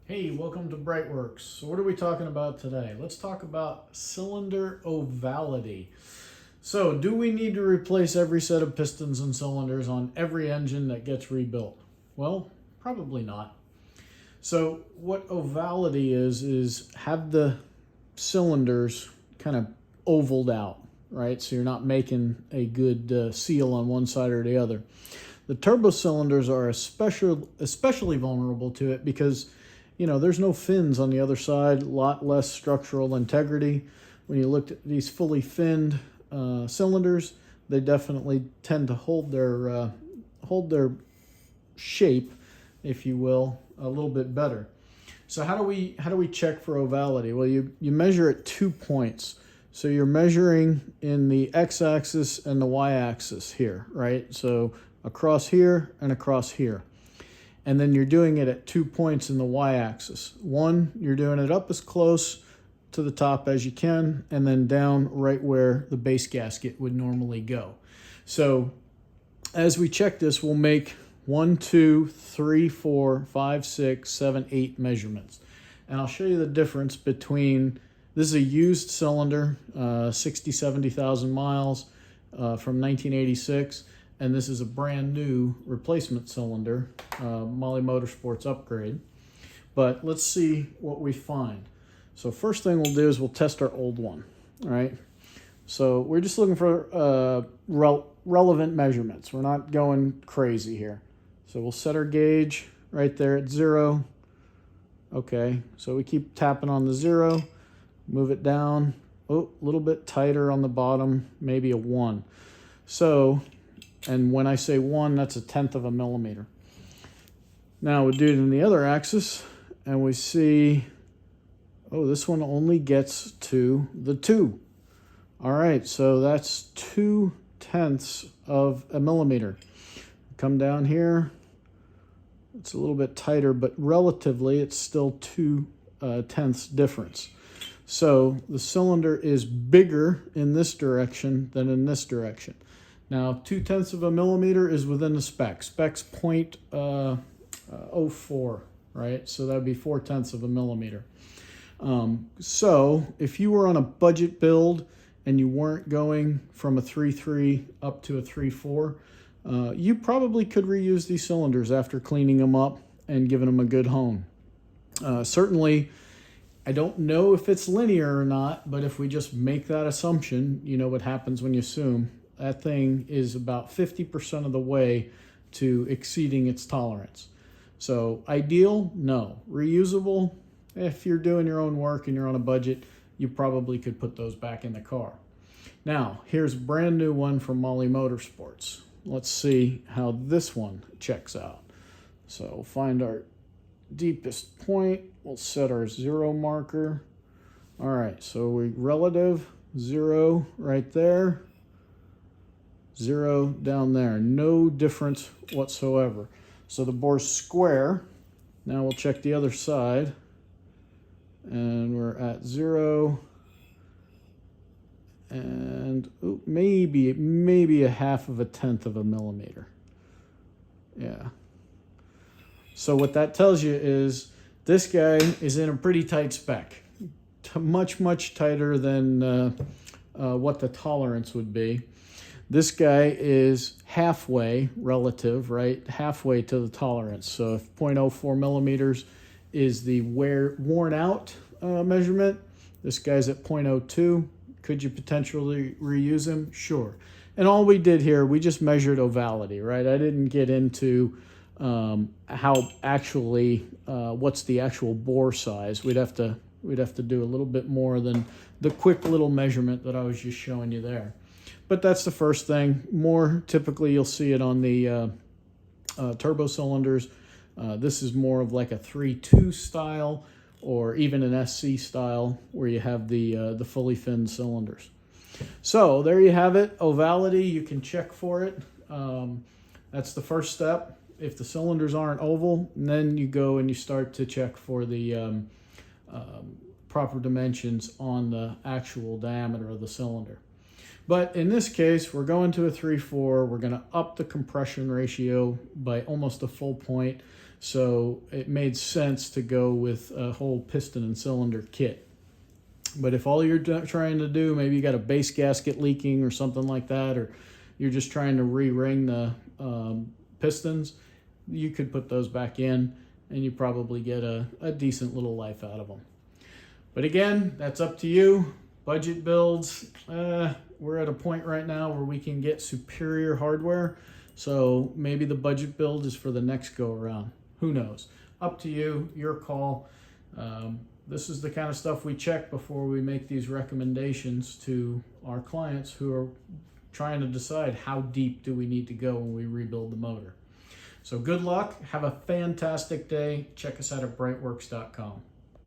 Hey, welcome to BreitWerks. So what are we talking about today? Let's talk about cylinder ovality. So do we need to replace every set of pistons and cylinders on every engine that gets rebuilt? Well, probably not. So what ovality is have the cylinders kind of ovaled out, right? So you're not making a good seal on one side or the other. The turbo cylinders are especially vulnerable to it because there's no fins on the other side, a lot less structural integrity. When you look at these fully finned cylinders, they definitely tend to hold their shape, if you will, a little bit better. So how do we check for ovality? Well, you measure at 2 points. So you're measuring in the x-axis and the y-axis here, right? So across here and across here. And then you're doing it at 2 points in the y-axis. One, you're doing it up as close to the top as you can, and then down right where the base gasket would normally go. So as we check this, we'll make 1, 2, 3, 4, 5, 6, 7, 8 measurements. And I'll show you the difference between, this is a used cylinder, 60, 70,000 miles from 1986. And this is a brand new replacement cylinder, Mahle Motorsports upgrade. But let's see what we find. So first thing we'll do is we'll test our old one, all right? So we're just looking for relevant measurements. We're not going crazy here. So we'll set our gauge right there at 0. Okay, so we keep tapping on the 0, move it down. Oh, a little bit tighter on the bottom, maybe a 1. So, and when I say 1, that's 1/10 of a millimeter. Now we do it in the other axis, and we see, oh, this one only gets to the 2. All right, so that's 2/10 of a millimeter. Come down here, it's a little bit tighter, but relatively it's still 2/10 difference. So the cylinder is bigger in this direction than in this direction. Now, 2/10 of a millimeter is within the spec. Spec's 0.04, right? So that would be 4/10 of a millimeter. So if you were on a budget build and you weren't going from a 3.3 up to a 3.4, you probably could reuse these cylinders after cleaning them up and giving them a good home. Certainly, I don't know if it's linear or not, but if we just make that assumption, you know what happens when you assume. That thing is about 50% of the way to exceeding its tolerance. So ideal, no. Reusable, if you're doing your own work and you're on a budget, you probably could put those back in the car. Now, here's a brand new one from Mahle Motorsports. Let's see how this one checks out. So we'll find our deepest point. We'll set our 0 marker. All right, so we relative 0 right there. 0 down there, no difference whatsoever. So the bore's square. Now we'll check the other side, and we're at 0, and maybe 1/2 of a millimeter. Yeah. So what that tells you is this guy is in a pretty tight spec, much tighter than what the tolerance would be. This guy is halfway relative, right? Halfway to the tolerance. So if 0.04 millimeters is the worn out measurement, this guy's at 0.02. Could you potentially reuse him? Sure. And all we did here, we just measured ovality, right? I didn't get into how actually, what's the actual bore size. We'd have to do a little bit more than the quick little measurement that I was just showing you there. But that's the first thing. More typically, you'll see it on the turbo cylinders. This is more of like a 3.2 style, or even an SC style, where you have the fully finned cylinders. So there you have it. Ovality, you can check for it. That's the first step. If the cylinders aren't oval, then you go and you start to check for the proper dimensions on the actual diameter of the cylinder. But in this case, we're going to a 3.4. We're going to up the compression ratio by almost a full point. So it made sense to go with a whole piston and cylinder kit. But if all you're trying to do, maybe you got a base gasket leaking or something like that, or you're just trying to re-ring the pistons, you could put those back in and you probably get a decent little life out of them. But again, that's up to you. Budget builds, we're at a point right now where we can get superior hardware. So maybe the budget build is for the next go around. Who knows? Up to you, your call. This is the kind of stuff we check before we make these recommendations to our clients who are trying to decide how deep do we need to go when we rebuild the motor. So good luck. Have a fantastic day. Check us out at BreitWerks.com.